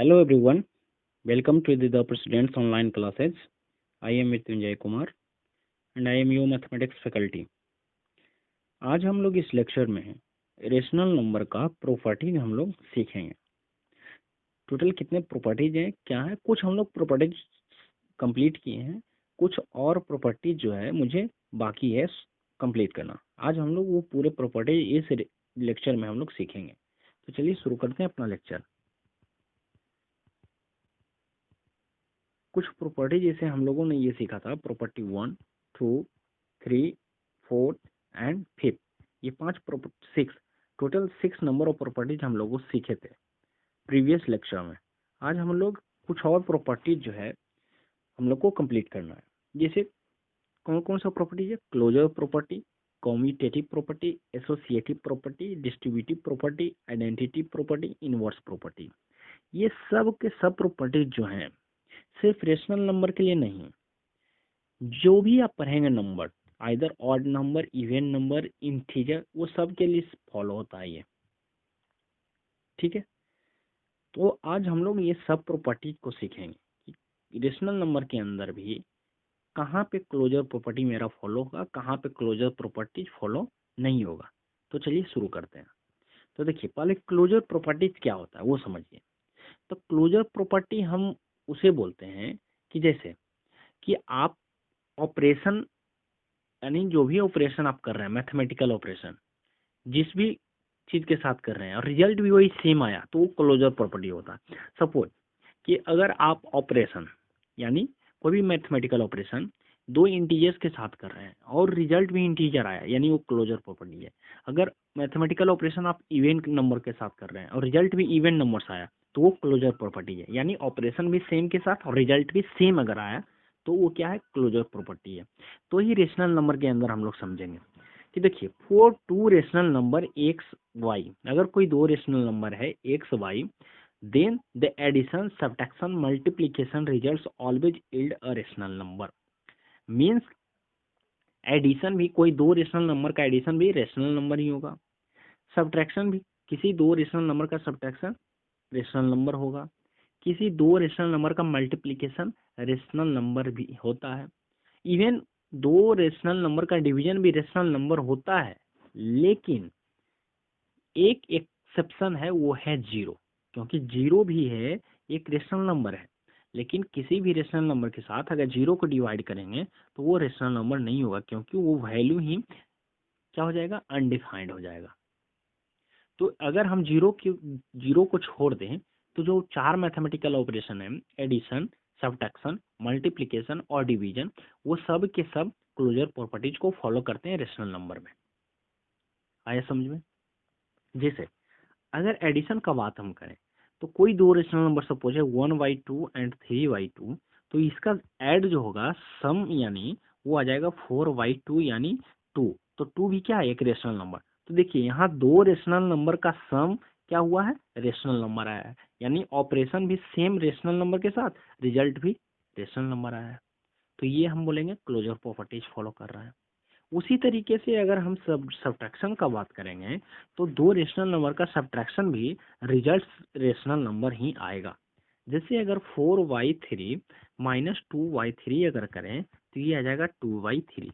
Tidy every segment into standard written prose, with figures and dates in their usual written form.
Hello everyone, welcome to the President's online classes. I am Mrityunjay Kumar and I am your mathematics faculty. आज हम लोग इस lecture में rational number का properties हम लोग सीखेंगे। टोटल कितने प्रॉपर्टीज हैं, क्या है, कुछ हम लोग प्रॉपर्टीज कंप्लीट किए हैं, कुछ और प्रॉपर्टीज जो है मुझे बाकी है कंप्लीट करना। आज हम लोग वो पूरे प्रॉपर्टीज इस लेक्चर में हम लोग सीखेंगे। तो चलिए शुरू करते हैं अपना लेक्चर। कुछ प्रॉपर्टी जैसे हम लोगों ने ये सीखा था, प्रॉपर्टी 1, 2, 3, 4 एंड 5। ये 6 टोटल 6 नंबर ऑफ प्रॉपर्टीज हम लोगों सीखे थे प्रीवियस लेक्चर में। आज हम लोग कुछ और प्रॉपर्टीज जो है हम लोग को कंप्लीट करना है। जैसे कौन कौन सा प्रॉपर्टी है? Closure property, commutative property, associative property, distributive property, identity property, inverse property. ये सब के सब प्रॉपर्टीज जो हैं सिर्फ रेशनल नंबर के लिए नहीं, जो भी आप पढ़ेंगे number, either odd number, even number, integer, वो सब के लिए फॉलो होता है ये। ठीक है, तो आज हम लोग ये सब प्रॉपर्टीज को सीखेंगे कि रेशनल नंबर के अंदर भी कहाँ पे क्लोजर प्रॉपर्टी मेरा फॉलो होगा, कहाँ पे क्लोजर प्रॉपर्टीज फॉलो नहीं होगा। तो चलिए शुरू करते हैं। तो देखिए, पहले क्लोजर प्रॉपर्टीज क्या होता है वो समझिए। तो क्लोजर प्रॉपर्टी हम उसे बोलते हैं कि जैसे कि आप ऑपरेशन, यानी जो भी ऑपरेशन आप कर रहे हैं, मैथमेटिकल ऑपरेशन जिस भी चीज के साथ कर रहे हैं और रिजल्ट भी वही सेम आया, तो वो क्लोजर प्रॉपर्टी होता है। सपोज कि अगर आप ऑपरेशन यानी कोई भी मैथमेटिकल ऑपरेशन दो इंटीजर्स के साथ कर रहे हैं और रिजल्ट भी इंटीजर आया, यानी वो क्लोजर प्रॉपर्टी है। अगर मैथमेटिकल ऑपरेशन आप इवन नंबर के साथ कर रहे हैं और रिजल्ट भी इवन नंबर से आया, तो वो क्लोजर प्रॉपर्टी है। यानी ऑपरेशन भी सेम के साथ और रिजल्ट भी सेम अगर आया तो वो क्या है? क्लोजर प्रॉपर्टी है। तो ही रेशनल नंबर के अंदर हम लोग समझेंगे कि देखिए, for two rational number X Y, अगर कोई दो रेशनल नंबर है X Y, then the addition, subtraction, multiplication results always yield a rational number. Means addition भी, कोई दो रेशनल नंबर का एडिशन भी रेशनल नंबर ही होगा। सब्ट्रैक्शन भी, किसी दो रेशनल नंबर का सब्ट्रैक्शन रेशनल नंबर होगा। किसी दो रेशनल नंबर का मल्टीप्लिकेशन रेशनल नंबर भी होता है। इवन दो रेशनल नंबर का डिवीजन भी रेशनल नंबर होता है। लेकिन एक एक्सेप्शन है, वो है जीरो, क्योंकि जीरो भी है एक रेशनल नंबर है। लेकिन किसी भी रेशनल नंबर के साथ अगर जीरो को डिवाइड करेंगे तो वो रेशनल नंबर नहीं होगा, क्योंकि वो वैल्यू ही क्या हो जाएगा? अनडिफाइंड हो जाएगा। तो अगर हम जीरो को छोड़ दें तो जो चार मैथमेटिकल ऑपरेशन है, एडिशन, सब्ट्रैक्शन, मल्टीप्लिकेशन और डिवीजन, वो सब के सब क्लोजर प्रॉपर्टीज को फॉलो करते हैं रेशनल नंबर में। आया समझ में? जैसे अगर एडिशन का बात हम करें तो कोई दो रेशनल नंबर सपोज है 1/2 एंड 3/2, तो इसका ऐड जो होगा सम, यानी वो आ जाएगा 4/2 यानी 2। तो 2 भी क्या है? एक रेशनल नंबर। तो देखिए, यहाँ दो रेशनल नंबर का सम क्या हुआ है? रेशनल नंबर आया है। यानी ऑपरेशन भी सेम रेशनल नंबर के साथ, रिजल्ट भी रेशनल नंबर आया है। तो ये हम बोलेंगे क्लोजर प्रॉपर्टीज फॉलो कर रहा है। उसी तरीके से अगर हम सब्ट्रैक्शन का बात करेंगे तो दो रेशनल नंबर का सब्ट्रैक्शन भी रिजल्ट रेशनल नंबर ही आएगा। जैसे अगर 4/3 माइनस 2/3 अगर करें तो ये आ जाएगा 2/3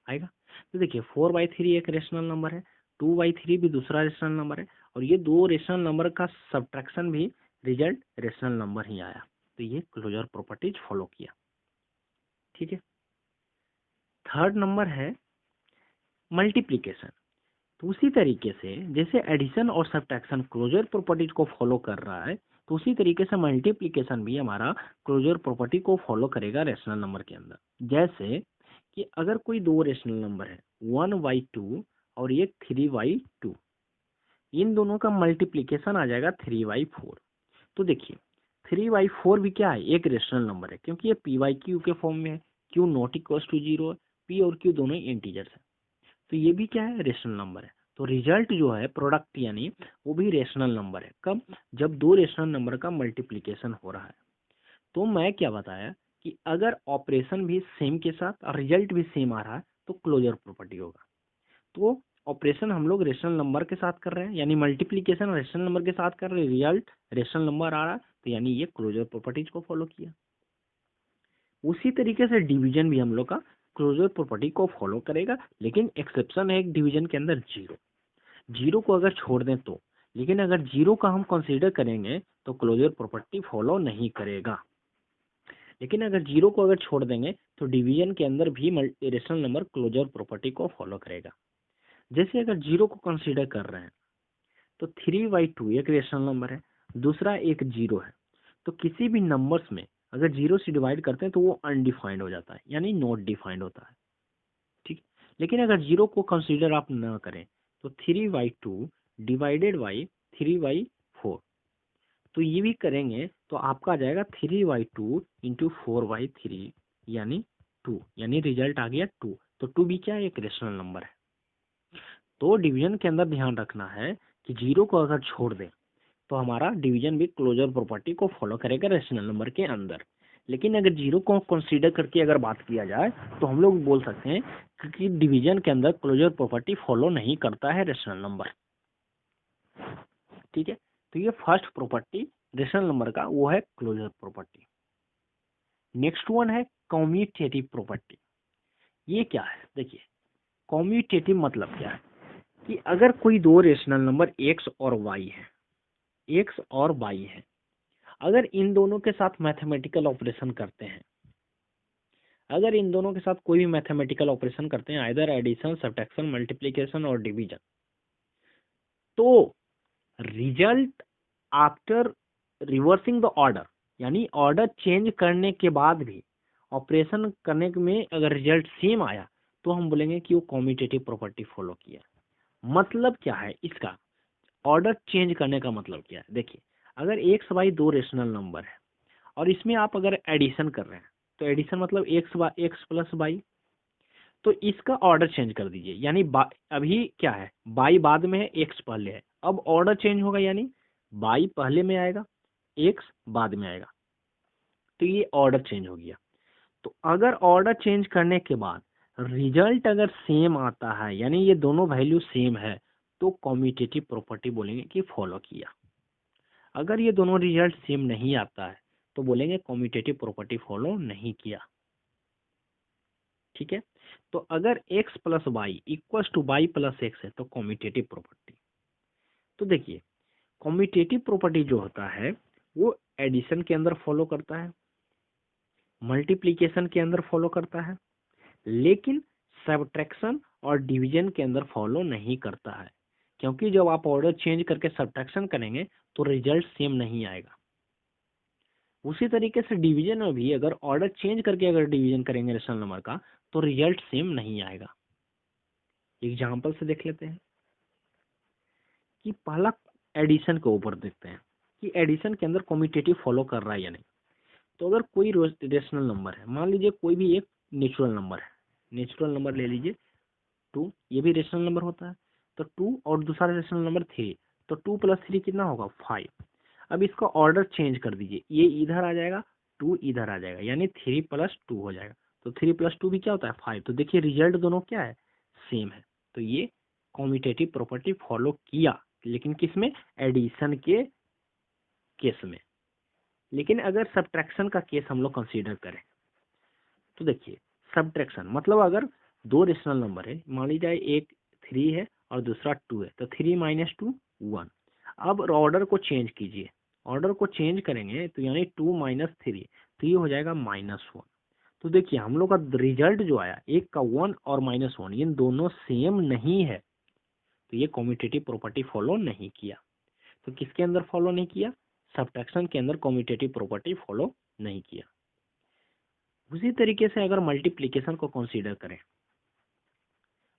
आएगा। तो देखिए, 4/3 एक रेशनल नंबर है, 2/3 भी दूसरा रेशनल नंबर है, और ये दो रेशनल नंबर का सब्ट्रैक्शन भी रिजल्ट रेशनल नंबर ही आया। तो ये क्लोजर प्रॉपर्टीज फॉलो किया। ठीक है, थर्ड नंबर है मल्टीप्लिकेशन। तो उसी तरीके से जैसे एडिशन और सब्ट्रैक्शन क्लोजर प्रॉपर्टीज को फॉलो कर रहा है, तो उसी तरीके से मल्टीप्लिकेशन भी हमारा क्लोजर प्रॉपर्टी को फॉलो करेगा रेशनल नंबर के अंदर। जैसे कि अगर कोई दो रेशनल नंबर है 1/2 और एक 3/2, इन दोनों का मल्टीप्लिकेशन आ जाएगा 3/4। तो देखिए, 3/4 भी क्या है? एक रेशनल नंबर है, क्योंकि ये p/q के फॉर्म में है। q नॉट इक्वल टू 0 है, p और q दोनों इंटीजर्स है, तो ये भी क्या है? रेशनल नंबर है। तो रिजल्ट जो है, प्रोडक्ट यानी, वो भी रेशनल नंबर है। कब? जब दो रेशनल नंबर का मल्टीप्लिकेशन हो रहा है। तो मैं क्या बताया कि अगर ऑपरेशन भी सेम के साथ और रिजल्ट भी सेम आ रहा है तो क्लोजर प्रॉपर्टी होगा। तो ऑपरेशन हम लोग रेशनल नंबर के साथ कर रहे हैं, यानी मल्टीप्लीकेशन रेशनल नंबर के साथ कर रहे हैं, रिजल्ट रेशनल नंबर आ रहा है, तो यानी ये क्लोजर प्रॉपर्टीज को फॉलो किया। उसी तरीके से डिवीजन भी हम लोग का क्लोजर प्रॉपर्टी को फॉलो करेगा, लेकिन एक्सेप्शन है एक डिवीजन के अंदर जीरो। जीरो को अगर छोड़ दें तो, लेकिन अगर जीरो का हम कंसीडर करेंगे तो क्लोजर प्रॉपर्टी फॉलो नहीं करेगा। लेकिन अगर जीरो को अगर छोड़ देंगे तो डिवीजन के अंदर भी रेशनल नंबर क्लोजर प्रॉपर्टी को फॉलो करेगा। जैसे अगर जीरो को कंसीडर कर रहे हैं तो 3/2 एक रेशनल नंबर है, दूसरा एक जीरो है, तो किसी भी नंबर्स में अगर जीरो से डिवाइड करते हैं तो वो अनडिफाइंड हो जाता है, यानी नॉट डिफाइंड होता है। ठीक, लेकिन अगर जीरो को कंसीडर आप ना करें तो 3/2 डिवाइडेड बाई 3/4, तो ये भी करेंगे तो आपका आ जाएगा 3/2 इंटू 4/3 यानी 2, यानी रिजल्ट आ गया 2। तो 2 भी क्या है, एक रेशनल नंबर है। तो डिवीजन के अंदर ध्यान रखना है कि जीरो को अगर छोड़ दें तो हमारा डिवीजन भी क्लोजर प्रॉपर्टी को फॉलो करेगा रेशनल नंबर के अंदर। लेकिन अगर जीरो को कंसीडर करके अगर बात किया जाए तो हम लोग बोल सकते हैं कि डिवीजन के अंदर क्लोजर प्रॉपर्टी फॉलो नहीं करता है रेशनल नंबर। ठीक है, तो ये फर्स्ट प्रॉपर्टी रेशनल नंबर का वो है क्लोजर प्रॉपर्टी। नेक्स्ट वन है कम्यूटेटिव प्रॉपर्टी। ये क्या है, देखिए कम्यूटेटिव मतलब क्या है कि अगर कोई दो रेशनल नंबर x और y है, x और y है, अगर इन दोनों के साथ मैथमेटिकल ऑपरेशन करते हैं, अगर इन दोनों के साथ कोई भी मैथमेटिकल ऑपरेशन करते हैं, आइदर एडिशन, सब्ट्रैक्शन, मल्टीप्लिकेशन और डिवीजन, तो result after reversing the order, यानी ऑर्डर चेंज करने के बाद भी ऑपरेशन करने में अगर रिजल्ट सेम आया तो हम बोलेंगे कि वो कम्यूटेटिव प्रॉपर्टी फॉलो किया। मतलब क्या है इसका, ऑर्डर चेंज करने का मतलब क्या है, देखिए अगर एक्स वाई दो रेशनल नंबर है और इसमें आप अगर एडिशन कर रहे हैं तो एडिशन मतलब एक्स प्लस वाई, तो इसका ऑर्डर चेंज कर दीजिए, यानी अभी क्या है, वाई बाद में है, एक्स पहले है, अब ऑर्डर चेंज होगा, यानी वाई पहले में आएगा, एक्स बाद में आएगा, तो ये ऑर्डर चेंज हो गया। तो अगर ऑर्डर चेंज करने के बाद रिजल्ट अगर सेम आता है, यानी ये दोनों वैल्यू सेम है, तो कम्यूटेटिव प्रॉपर्टी बोलेंगे कि फॉलो किया। अगर ये दोनों रिजल्ट सेम नहीं आता है तो बोलेंगे कम्यूटेटिव प्रॉपर्टी फॉलो नहीं किया। ठीक है, तो अगर x plus Y equals to Y plus X है तो कम्यूटेटिव प्रॉपर्टी। तो देखिए कम्यूटेटिव प्रॉपर्टी जो होता है वो एडिशन के अंदर फॉलो करता है, मल्टीप्लिकेशन के अंदर फॉलो करता है, लेकिन सब्ट्रैक्शन और डिवीजन के अंदर फॉलो नहीं करता है, क्योंकि जब आप ऑर्डर चेंज करके सब्ट्रैक्शन करेंगे तो रिजल्ट सेम नहीं आएगा। उसी तरीके से डिवीजन में भी अगर ऑर्डर चेंज करके अगर डिवीजन करेंगे रेशनल नंबर का तो रिजल्ट सेम नहीं आएगा। एग्जाम्पल से देख लेते हैं कि पहला एडिशन के ऊपर देखते हैं कि एडिशन के अंदर कम्यूटेटिव फॉलो कर रहा है या नहीं। तो अगर कोई रेशनल नंबर है, मान लीजिए कोई भी एक नेचुरल नंबर है, नेचुरल नंबर ले लीजिए 2, ये भी रेशनल नंबर होता है, तो 2 और दूसरा रेशनल नंबर 3, तो 2 प्लस 3 कितना होगा 5। अब इसका ऑर्डर चेंज कर दीजिए, ये इधर आ जाएगा, 2 इधर आ जाएगा, यानी 3 प्लस 2 हो जाएगा, तो 3 प्लस 2 भी क्या होता है 5। तो देखिए रिजल्ट दोनों क्या है, सेम है, तो ये कम्यूटेटिव प्रॉपर्टी फॉलो किया, लेकिन किसमें, एडिशन के केस में। लेकिन अगर सब्ट्रैक्शन का केस हम लोग कंसीडर करें तो देखिए सब्ट्रैक्शन मतलब अगर दो रेशनल नंबर है, मान लीजिए एक 3 है और दूसरा 2 है, तो 3 माइनस 2 1। अब ऑर्डर को चेंज कीजिए, ऑर्डर को चेंज करेंगे तो यानी 2 माइनस 3, तो ये हो जाएगा -1। तो देखिए हम लोग का रिजल्ट जो आया एक का 1 और -1, इन दोनों सेम नहीं है, तो ये कम्यूटेटिव प्रॉपर्टी फॉलो नहीं किया। तो किसके अंदर फॉलो नहीं किया, सब्ट्रैक्शन के अंदर कम्यूटेटिव प्रॉपर्टी फॉलो नहीं किया। उसी तरीके से अगर मल्टीप्लिकेशन को कंसीडर करें,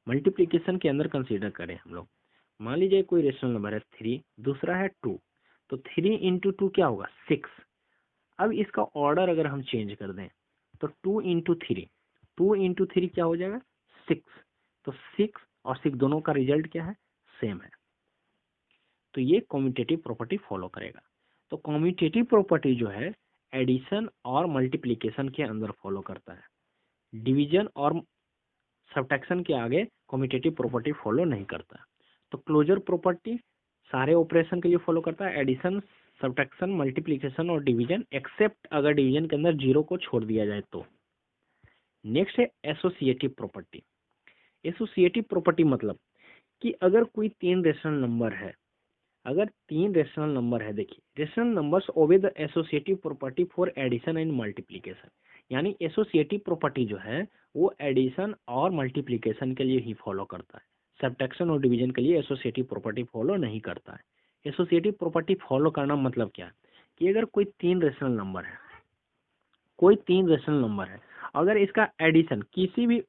मल्टीप्लिकेशन के अंदर कंसीडर करें हम लोग, मान लीजिए कोई रेशनल नंबर है 3, दूसरा है 2, तो 3 इंटू 2 क्या होगा 6। अब इसका ऑर्डर अगर हम चेंज कर दें तो 2 इंटू 3, 2 इंटू 3 क्या हो जाएगा 6, तो 6 और 6 दोनों का रिजल्ट क्या है, सेम है, तो ये कम्यूटेटिव प्रॉपर्टी फॉलो करेगा। तो कम्यूटेटिव प्रॉपर्टी जो है एडिशन और मल्टीप्लिकेशन के अंदर फॉलो करता है, डिवीजन और सब्ट्रैक्शन के आगे कम्यूटेटिव प्रॉपर्टी फॉलो नहीं करता। तो क्लोजर प्रॉपर्टी सारे ऑपरेशन के लिए फॉलो करता है, एडिशन, सब्ट्रैक्शन, मल्टीप्लिकेशन और डिवीजन, एक्सेप्ट अगर डिवीजन के अंदर जीरो को छोड़ दिया जाए तो। नेक्स्ट है एसोसिएटिव प्रॉपर्टी। एसोसिएटिव प्रॉपर्टी मतलब कि अगर कोई तीन रेशनल नंबर है, अगर तीन रेशनल नंबर है, देखिए rational numbers obey the associative property for addition and multiplication, यानी एसोसिएटिव प्रॉपर्टी जो है वो एडिशन और मल्टीप्लिकेशन के लिए ही फॉलो करता है, सब्ट्रैक्शन और डिवीजन के लिए एसोसिएटिव प्रॉपर्टी फॉलो नहीं करता है। एसोसिएटिव प्रॉपर्टी फॉलो करना मतलब क्या है कि अगर कोई तीन रेशनल नंबर है, कोई तीन रेशनल नंबर है, अगर इसका एडिशन किसी भी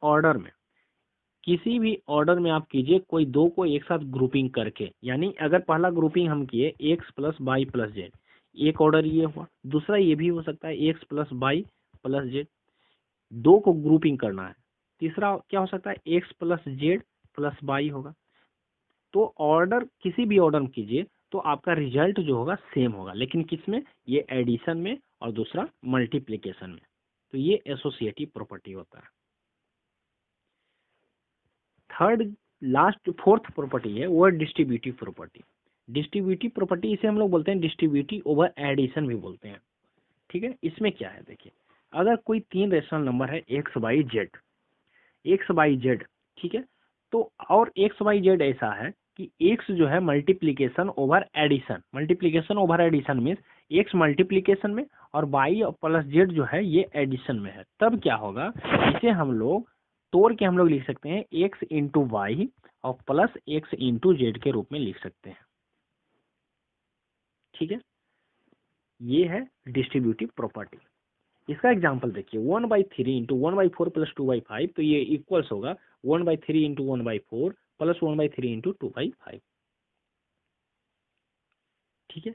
ऑर्डर में आप कीजिए, कोई दो को एक साथ ग्रुपिंग करके, यानी अगर पहला ग्रुपिंग हम किए X plus Y plus Z, एक ऑर्डर ये हुआ, दूसरा ये भी हो सकता है X plus Y plus Z, दो को ग्रुपिंग करना है, तीसरा क्या हो सकता है X plus Z plus Y होगा। तो ऑर्डर किसी भी ऑर्डर में कीजिए तो आपका रिजल्ट जो होगा सेम होगा, लेकिन किस में, ये एडिशन में और दूसरा मल्टीप्लिकेशन में। तो ये एसोसिएटिव प्रॉपर्टी होता है। थर्ड लास्ट फोर्थ प्रॉपर्टी है वो है डिस्ट्रीब्यूटिव प्रॉपर्टी। डिस्ट्रीब्यूटिव प्रॉपर्टी इसे हम लोग बोलते हैं डिस्ट्रीब्यूटिव ओवर एडिशन भी बोलते हैं। ठीक है, इसमें क्या है, देखिए अगर कोई तीन रेशनल नंबर है X Y Z, X Y Z, ठीक है, तो और एक्स वाई जेड ऐसा है कि एक्स जो है multiplication over addition, multiplication over addition means X multiplication में और वाई प्लस जेड जो है ये एडिशन में है, तब क्या होगा, इसे हम लोग तोड़ के हम लोग लिख सकते हैं एक्स इंटू वाई और प्लस एक्स इंटू जेड के रूप में लिख सकते हैं। ठीक है, ये है डिस्ट्रीब्यूटिव प्रॉपर्टी। इसका एग्जांपल देखिए 1/3 इंटू 1/4 प्लस 2/5, तो ये इक्वल्स होगा 1/3 इंटू 1/4 प्लस 1/3 इंटू 2/5। ठीक है,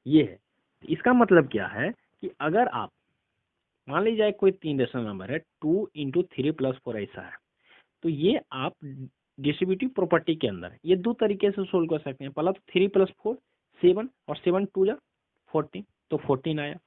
ये है। इसका मतलब क्या है कि अगर आप मान लीजिए कोई तीन रेशनल नंबर है 2 इंटू 3 प्लस 4 ऐसा है, तो ये आप डिस्ट्रीब्यूटिव प्रॉपर्टी के अंदर ये दो तरीके से सोल्व कर सकते हैं। पहला तो 3 प्लस 4 7 और 7 2 जा 14, तो 14 आया।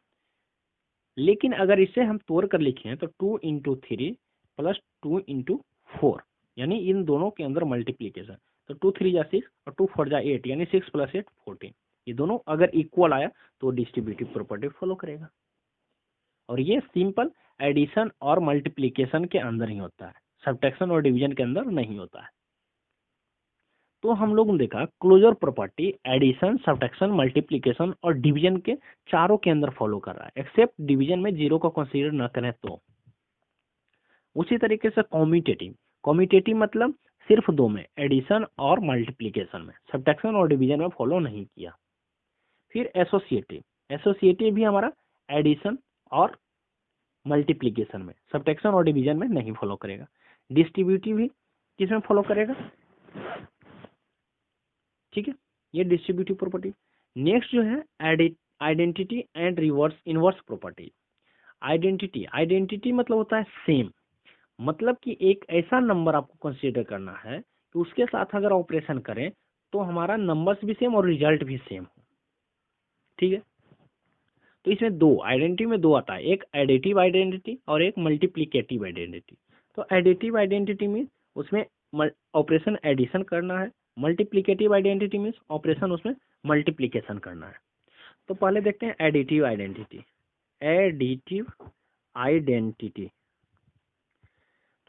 लेकिन अगर इसे हम तोड़ कर लिखें तो 2 इंटू 3 प्लस 2 इंटू 4, यानी इन दोनों के अंदर मल्टीप्लीकेशन, तो 2 3 जा 6 और 2 4 जा 8, यानी 6 प्लस 8 14, ये दोनों अगर इक्वल आया तो डिस्ट्रीब्यूटिव प्रॉपर्टी फॉलो करेगा। और ये सिंपल एडिशन और मल्टीप्लीकेशन के अंदर ही होता है, सब्ट्रैक्शन और डिवीजन के अंदर नहीं होता है। तो हम लोगों ने देखा closure property addition, subtraction, multiplication और डिवीजन के चारों के अंदर फॉलो कर रहा है, एक्सेप्ट डिवीजन में जीरो को कंसीडर न करें तो। उसी तरीके से कॉम्यूटेटिव, कॉम्यूटेटिव मतलब सिर्फ दो में, एडिशन और मल्टीप्लिकेशन में, सब्ट्रैक्शन और डिवीजन में फॉलो नहीं किया। फिर एसोसिएटिव, एसोसिएटिव भी हमारा एडिशन और मल्टीप्लिकेशन में, सब्ट्रैक्शन और डिवीजन में नहीं फॉलो करेगा। डिस्ट्रीब्यूटिव भी किसमें फॉलो करेगा, ठीक है, ये डिस्ट्रीब्यूटिव प्रॉपर्टी। नेक्स्ट जो है identity and reverse inverse property. Identity, identity मतलब होता है सेम, मतलब कि एक ऐसा नंबर आपको कंसीडर करना है कि उसके साथ अगर ऑपरेशन करें तो हमारा नंबर्स भी सेम और रिजल्ट भी सेम हो। ठीक है, तो इसमें दो आइडेंटिटी में दो आता है, एक एडिटिव आइडेंटिटी और एक मल्टीप्लिकेटिव आइडेंटिटी। तो एडिटिव आइडेंटिटी मीन्स उसमें ऑपरेशन एडिशन करना है, मल्टीप्लिकेटिव आइडेंटिटी मीन्स ऑपरेशन उसमें मल्टीप्लिकेशन करना है। तो पहले देखते हैं एडिटिव आइडेंटिटी। एडिटिव आइडेंटिटी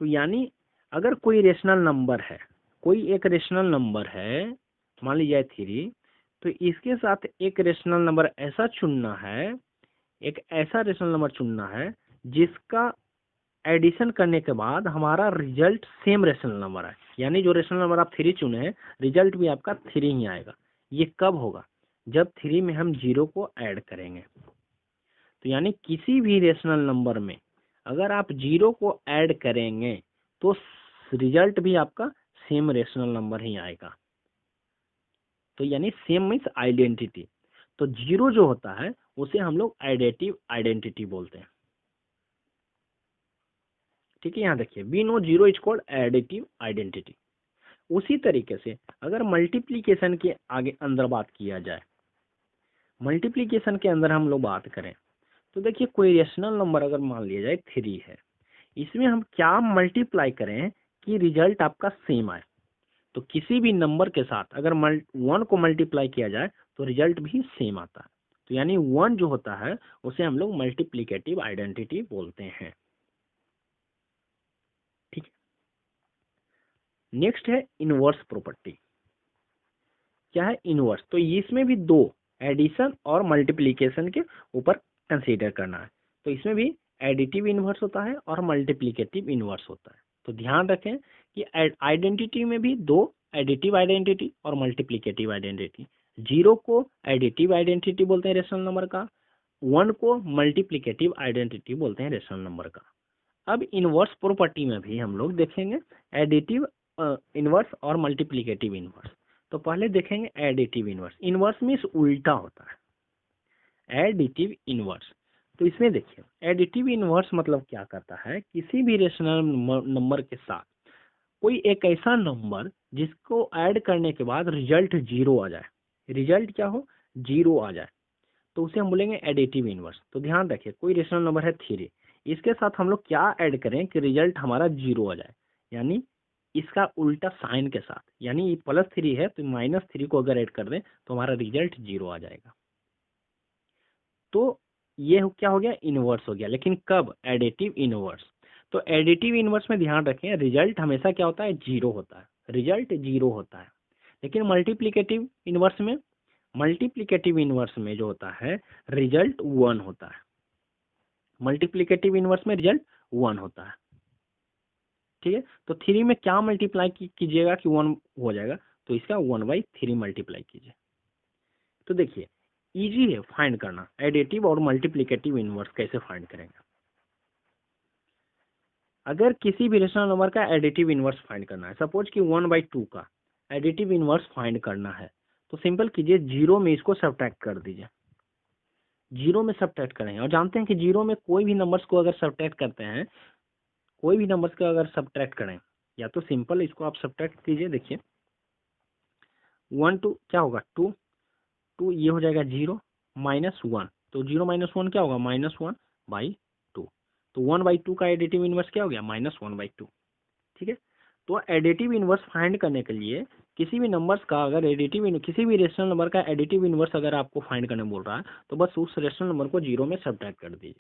तो यानी अगर कोई रेशनल नंबर है, कोई एक रेशनल नंबर है, मान लीजिए 3, तो इसके साथ एक रेशनल नंबर ऐसा चुनना है, एक ऐसा रेशनल नंबर चुनना है जिसका एडिशन करने के बाद हमारा रिजल्ट सेम रेशनल नंबर है, यानी जो रेशनल नंबर आप 3 चुने हैं रिजल्ट भी आपका 3 ही आएगा। ये कब होगा, जब 3 में हम 0 को ऐड करेंगे। तो यानी किसी भी रेशनल नंबर में अगर आप 0 को ऐड करेंगे तो रिजल्ट भी आपका सेम रेशनल नंबर ही आएगा। तो यानी सेम मीन्स आइडेंटिटी। तो 0 जो होता है उसे हम लोग एडिटिव आइडेंटिटी बोलते हैं। ठीक है, यहाँ देखिए we know 0 is called additive identity. उसी तरीके से अगर मल्टीप्लिकेशन के आगे अंदर बात किया जाए, मल्टीप्लिकेशन के अंदर हम लोग बात करें तो देखिए कोई रेशनल नंबर अगर मान लिया जाए 3 है, इसमें हम क्या मल्टीप्लाई करें कि रिजल्ट आपका सेम आए। तो किसी भी नंबर के साथ अगर 1 को मल्टीप्लाई किया जाए तो रिजल्ट भी सेम आता है। तो यानी 1 जो होता है उसे हम लोग मल्टीप्लिकेटिव आइडेंटिटी बोलते हैं। ठीक है, नेक्स्ट है इनवर्स प्रॉपर्टी। क्या है इनवर्स? तो इसमें भी दो, एडिशन और मल्टीप्लिकेशन के ऊपर कंसीडर करना है। तो इसमें भी एडिटिव इनवर्स होता है और मल्टीप्लिकेटिव इनवर्स होता है। तो ध्यान रखें कि आइडेंटिटी में भी दो, एडिटिव आइडेंटिटी और मल्टीप्लिकेटिव आइडेंटिटी। 0 को एडिटिव आइडेंटिटी बोलते हैं रेशनल नंबर का, 1 को मल्टीप्लिकेटिव आइडेंटिटी बोलते हैं रेशनल नंबर का। अब इनवर्स प्रॉपर्टी में भी हम लोग देखेंगे एडिटिव इनवर्स और मल्टीप्लिकेटिव इनवर्स। तो पहले देखेंगे एडिटिव इनवर्स। इनवर्स मीन्स उल्टा होता है, एडिटिव इनवर्स। तो इसमें देखिए एडिटिव इनवर्स मतलब क्या करता है, किसी भी रेशनल नंबर के साथ कोई एक ऐसा नंबर जिसको ऐड करने के बाद रिजल्ट 0 आ जाए, रिजल्ट क्या हो 0 आ जाए, तो उसे हम बोलेंगे एडिटिव इनवर्स। तो ध्यान रखिए कोई रेशनल नंबर है 3, इसके साथ हम लोग क्या ऐड करें कि रिजल्ट हमारा 0 आ जाए, यानी इसका उल्टा साइन के साथ, यानी +3 है तो -3 को अगर ऐड कर दें तो हमारा रिजल्ट 0 आ जाएगा। तो ये क्या हो गया, इनवर्स हो गया। लेकिन कब? Additive inverse. तो एडिटिव इनवर्स में ध्यान रखें रिजल्ट हमेशा क्या होता है, 0 होता है, रिजल्ट 0 होता है। लेकिन मल्टीप्लिकेटिव इनवर्स में, मल्टीप्लिकेटिव इनवर्स में जो होता है रिजल्ट 1 होता है। मल्टीप्लिकेटिव इनवर्स में रिजल्ट 1 होता है। ठीक है, तो 3 में क्या मल्टीप्लाई कीजिएगा कि 1 हो जाएगा, तो इसका 1/3 मल्टीप्लाई कीजिए। तो देखिए इजी है फाइंड करना, एडिटिव और मल्टीप्लिकेटिव इनवर्स कैसे फाइंड करेंगे। अगर किसी भी रेशनल नंबर का एडिटिव इनवर्स फाइंड करना है, सपोज कि 1/2 का एडिटिव इनवर्स फाइंड करना है, तो सिंपल कीजिए 0 में इसको सब्ट्रैक्ट कर दीजिए। 0 में सब्ट्रैक्ट करेंगे और जानते हैं कि 0 में कोई भी नंबर्स को अगर सब्ट्रैक्ट करते हैं, कोई भी नंबर्स को अगर सब्ट्रैक्ट करें, या तो सिंपल इसको आप सब्ट्रैक्ट कीजिए। देखिए 1 2 क्या होगा 2, ये हो जाएगा 0 -1, तो 0 -1 क्या होगा -1/2। तो 1/2 का एडिटिव इनवर्स क्या हो गया, -1/2। ठीक है, तो एडिटिव इनवर्स फाइंड करने के लिए किसी भी नंबर्स का अगर किसी भी रेशनल नंबर का एडिटिव इनवर्स अगर आपको फाइंड करने बोल रहा है, तो बस उस रेशनल नंबर को 0 में सब्ट्रैक्ट कर दीजिए।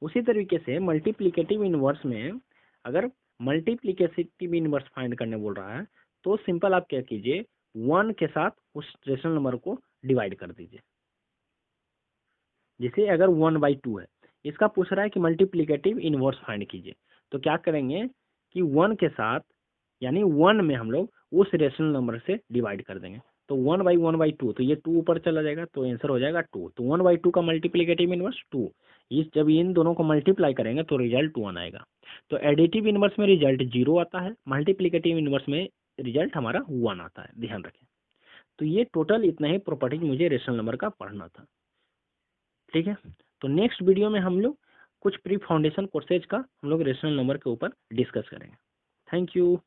उसी तरीके से मल्टीप्लिकेटिव इनवर्स में अगर मल्टीप्लिकेटिव इनवर्स फाइंड करने बोल रहा है, तो सिंपल आप क्या कीजिए 1 के साथ उस रेशनल नंबर को डिवाइड कर दीजिए। जैसे अगर 1/2 है, इसका पूछ रहा है कि मल्टीप्लिकेटिव इनवर्स फाइंड कीजिए, तो क्या करेंगे कि 1 के साथ, यानी 1 में हम लोग उस रेशनल नंबर से डिवाइड कर देंगे। तो 1/1/2, तो ये 2 ऊपर चला जाएगा, तो आंसर हो जाएगा 2। तो 1/2 का मल्टीप्लिकेटिव इनवर्स 2। जब इन दोनों को मल्टीप्लाई करेंगे तो रिजल्ट 1 आएगा। तो एडिटिव इनवर्स में रिजल्ट 0 आता है, मल्टीप्लिकेटिव इनवर्स में रिजल्ट हमारा 1 आता है, ध्यान रखें। तो ये टोटल इतना ही प्रॉपर्टीज मुझे रेशनल नंबर का पढ़ना था। ठीक है, तो नेक्स्ट वीडियो में हम लोग कुछ प्री फाउंडेशन कोर्सेज का हम लोग रेशनल नंबर के ऊपर डिस्कस करेंगे। Thank you.